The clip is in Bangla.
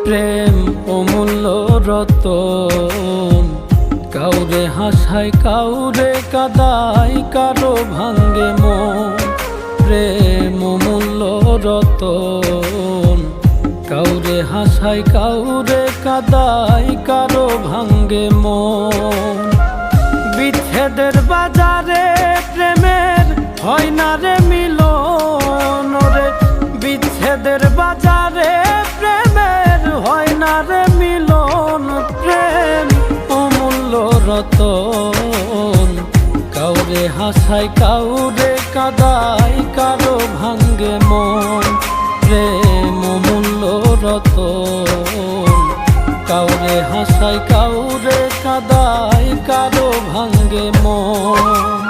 প্রেম অমূল্য রতন, কাউরে হাসায় কাউরে কাদায়, কারো ভাঙ্গে মন। প্রেম অমূল্য রতন, কাউরে হাসায় কাউরে কাদায়, কারো ভাঙ্গে মন। বিচ্ছেদের বাজারে প্রেমের হয় না রে মিলন রে, বিচ্ছেদের বাজারে প্রেমের হয় না রে মিলন। প্রেম অমূল্য রতন, কাউরে হাসায় কাউরে কাদায়, কারো ভাঙ্গে মন। প্রেম অমূল্য রতন, কাউরে হাসায় কাউরে কাদায়, কারো ভাঙ্গে মন।